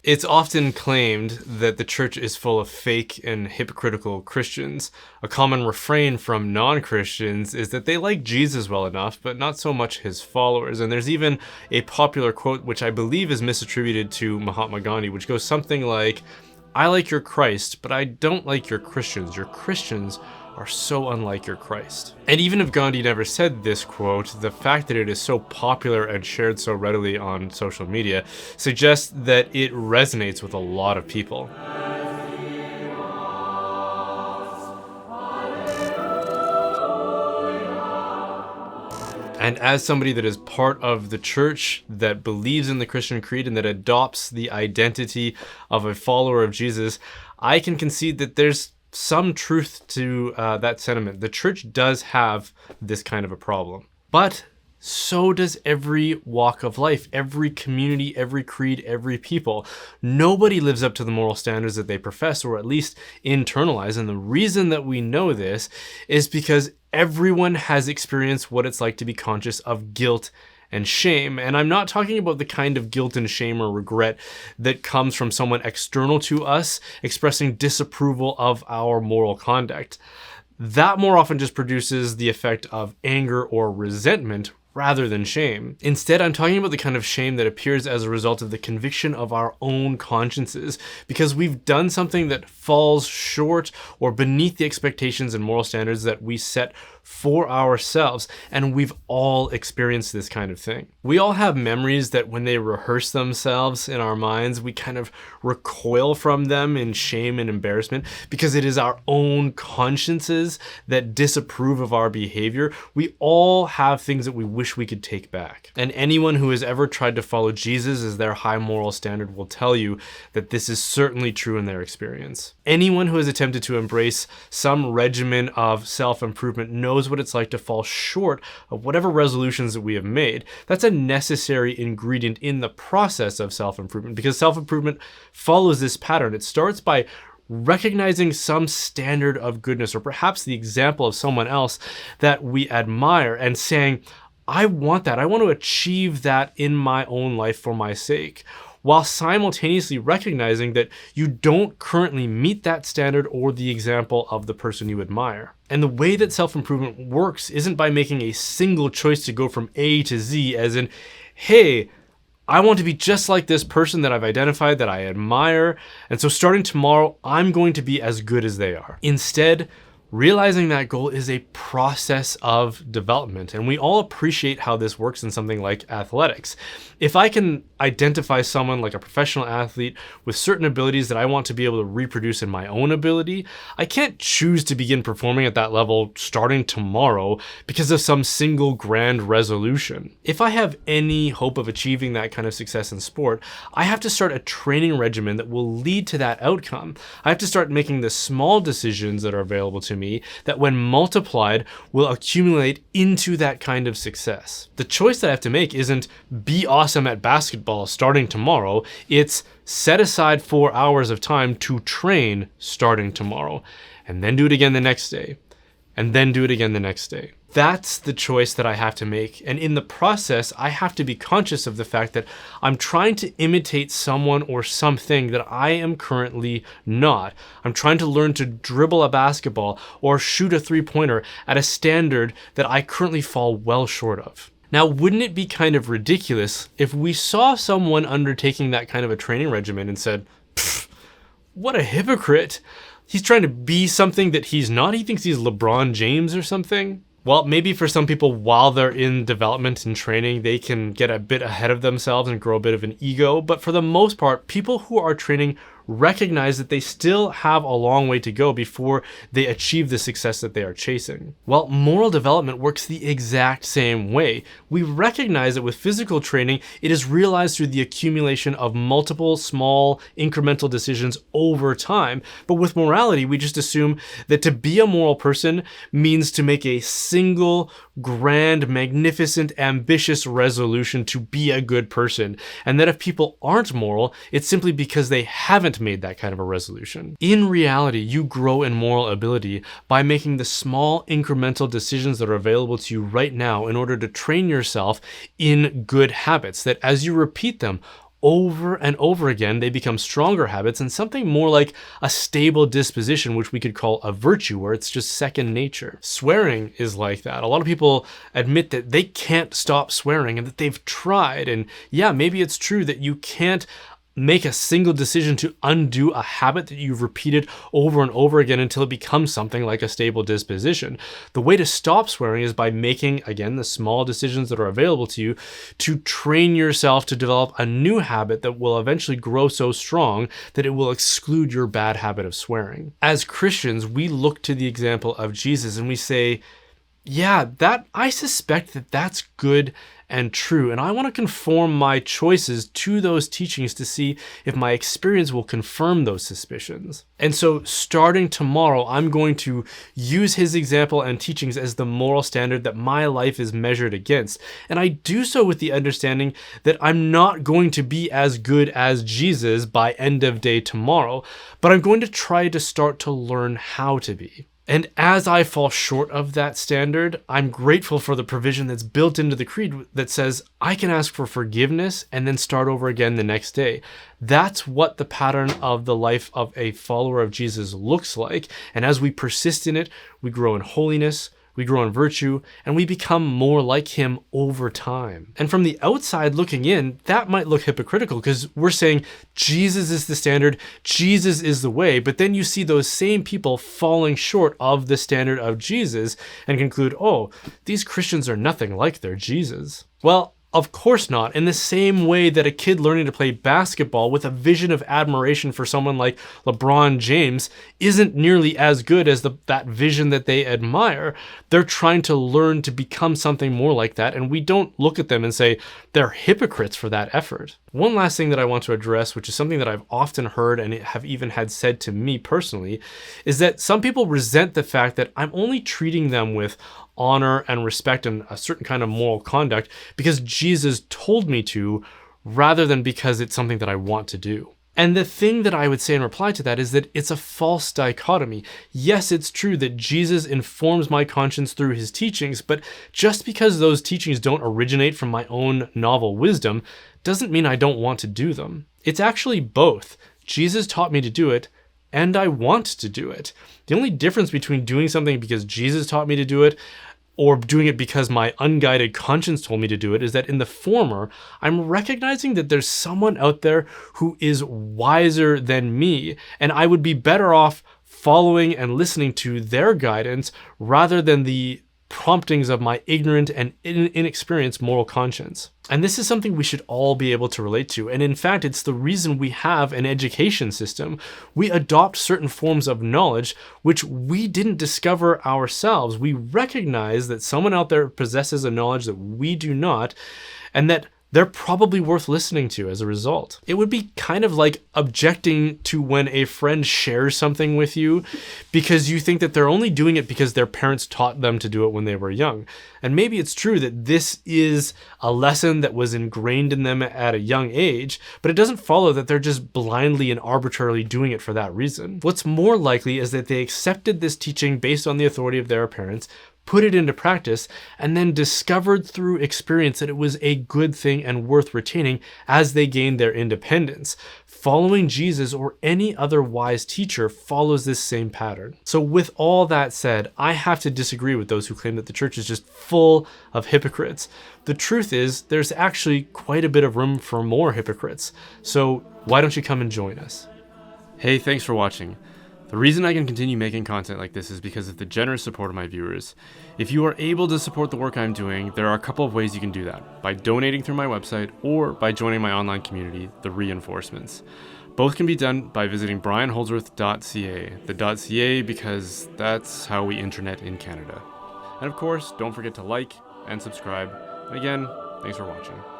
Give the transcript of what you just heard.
It's often claimed that the church is full of fake and hypocritical Christians. A common refrain from non-Christians is that they like Jesus well enough, but not so much his followers. And there's even a popular quote, which I believe is misattributed to Mahatma Gandhi, which goes something like, "I like your Christ, but I don't like your Christians. Your Christians are so unlike your Christ." And even if Gandhi never said this quote, the fact that it is so popular and shared so readily on social media suggests that it resonates with a lot of people. And as somebody that is part of the church, that believes in the Christian creed and that adopts the identity of a follower of Jesus, I can concede that there's some truth to that sentiment. The church does have this kind of a problem. But so does every walk of life, every community, every creed, every people. Nobody lives up to the moral standards that they profess, or at least internalize. And the reason that we know this is because everyone has experienced what it's like to be conscious of guilt and shame. And I'm not talking about the kind of guilt and shame or regret that comes from someone external to us expressing disapproval of our moral conduct. That more often just produces the effect of anger or resentment rather than shame. Instead, I'm talking about the kind of shame that appears as a result of the conviction of our own consciences, because we've done something that falls short or beneath the expectations and moral standards that we set for ourselves, and we've all experienced this kind of thing. We all have memories that when they rehearse themselves in our minds, we kind of recoil from them in shame and embarrassment because it is our own consciences that disapprove of our behavior. We all have things that we wish we could take back. And anyone who has ever tried to follow Jesus as their high moral standard will tell you that this is certainly true in their experience. Anyone who has attempted to embrace some regimen of self-improvement knows what it's like to fall short of whatever resolutions that we have made. That's a necessary ingredient in the process of self-improvement, because self-improvement follows this pattern. It starts by recognizing some standard of goodness, or perhaps the example of someone else that we admire, and saying, I want that. I want to achieve that in my own life for my sake, while simultaneously recognizing that you don't currently meet that standard or the example of the person you admire. And the way that self-improvement works isn't by making a single choice to go from A to Z, as in, hey, I want to be just like this person that I've identified, that I admire, and so starting tomorrow, I'm going to be as good as they are. Instead, realizing that goal is a process of development, and we all appreciate how this works in something like athletics. If I can identify someone like a professional athlete with certain abilities that I want to be able to reproduce in my own ability, I can't choose to begin performing at that level starting tomorrow because of some single grand resolution. If I have any hope of achieving that kind of success in sport, I have to start a training regimen that will lead to that outcome. I have to start making the small decisions that are available to me that, when multiplied, will accumulate into that kind of success. The choice that I have to make isn't be awesome at basketball starting tomorrow. It's set aside 4 hours of time to train starting tomorrow, and then do it again the next day, and then do it again the next day. That's the choice that I have to make. And in the process, I have to be conscious of the fact that I'm trying to imitate someone or something that I am currently not. I'm trying to learn to dribble a basketball or shoot a three-pointer at a standard that I currently fall well short of. Now, wouldn't it be kind of ridiculous if we saw someone undertaking that kind of a training regimen and said, what a hypocrite. He's trying to be something that he's not. He thinks he's LeBron James or something. Well, maybe for some people, while they're in development and training, they can get a bit ahead of themselves and grow a bit of an ego. But for the most part, people who are training recognize that they still have a long way to go before they achieve the success that they are chasing. Well, moral development works the exact same way. We recognize that with physical training, it is realized through the accumulation of multiple small incremental decisions over time. But with morality, we just assume that to be a moral person means to make a single, grand, magnificent, ambitious resolution to be a good person. And that if people aren't moral, it's simply because they haven't made that kind of a resolution. In reality, you grow in moral ability by making the small incremental decisions that are available to you right now in order to train yourself in good habits that, as you repeat them over and over again, they become stronger habits and something more like a stable disposition, which we could call a virtue, where it's just second nature. Swearing is like that. A lot of people admit that they can't stop swearing and that they've tried. And yeah, maybe it's true that you can't make a single decision to undo a habit that you've repeated over and over again until it becomes something like a stable disposition. The way to stop swearing is by making, again, the small decisions that are available to you to train yourself to develop a new habit that will eventually grow so strong that it will exclude your bad habit of swearing. As Christians, we look to the example of Jesus and we say, yeah, I suspect that that's good and true, and I want to conform my choices to those teachings to see if my experience will confirm those suspicions. And so starting tomorrow, I'm going to use his example and teachings as the moral standard that my life is measured against. And I do so with the understanding that I'm not going to be as good as Jesus by end of day tomorrow, but I'm going to try to start to learn how to be. And as I fall short of that standard, I'm grateful for the provision that's built into the creed that says I can ask for forgiveness and then start over again the next day. That's what the pattern of the life of a follower of Jesus looks like. And as we persist in it, we grow in holiness, we grow in virtue, and we become more like him over time. And from the outside looking in, that might look hypocritical because we're saying Jesus is the standard, Jesus is the way, but then you see those same people falling short of the standard of Jesus and conclude, oh, these Christians are nothing like their Jesus. Well, of course not. In the same way that a kid learning to play basketball with a vision of admiration for someone like LeBron James isn't nearly as good as that vision that they admire, they're trying to learn to become something more like that, and we don't look at them and say they're hypocrites for that effort. One last thing that I want to address, which is something that I've often heard and have even had said to me personally, is that some people resent the fact that I'm only treating them with honor and respect and a certain kind of moral conduct because Jesus told me to, rather than because it's something that I want to do. And the thing that I would say in reply to that is that it's a false dichotomy. Yes, it's true that Jesus informs my conscience through his teachings, but just because those teachings don't originate from my own novel wisdom doesn't mean I don't want to do them. It's actually both. Jesus taught me to do it, and I want to do it. The only difference between doing something because Jesus taught me to do it or doing it because my unguided conscience told me to do it is that in the former, I'm recognizing that there's someone out there who is wiser than me, and I would be better off following and listening to their guidance rather than the promptings of my ignorant and inexperienced moral conscience. And this is something we should all be able to relate to. And in fact, it's the reason we have an education system. We adopt certain forms of knowledge which we didn't discover ourselves. We recognize that someone out there possesses a knowledge that we do not, and that they're probably worth listening to as a result. It would be kind of like objecting to when a friend shares something with you because you think that they're only doing it because their parents taught them to do it when they were young. And maybe it's true that this is a lesson that was ingrained in them at a young age, but it doesn't follow that they're just blindly and arbitrarily doing it for that reason. What's more likely is that they accepted this teaching based on the authority of their parents, put it into practice, and then discovered through experience that it was a good thing and worth retaining as they gained their independence. Following Jesus or any other wise teacher follows this same pattern. So with all that said, I have to disagree with those who claim that the church is just full of hypocrites. The truth is, there's actually quite a bit of room for more hypocrites. So why don't you come and join us? Hey, thanks for watching. The reason I can continue making content like this is because of the generous support of my viewers. If you are able to support the work I'm doing, there are a couple of ways you can do that: by donating through my website or by joining my online community, The Reinforcements. Both can be done by visiting brianholdsworth.ca, the .ca because that's how we internet in Canada. And of course, don't forget to like and subscribe. And again, thanks for watching.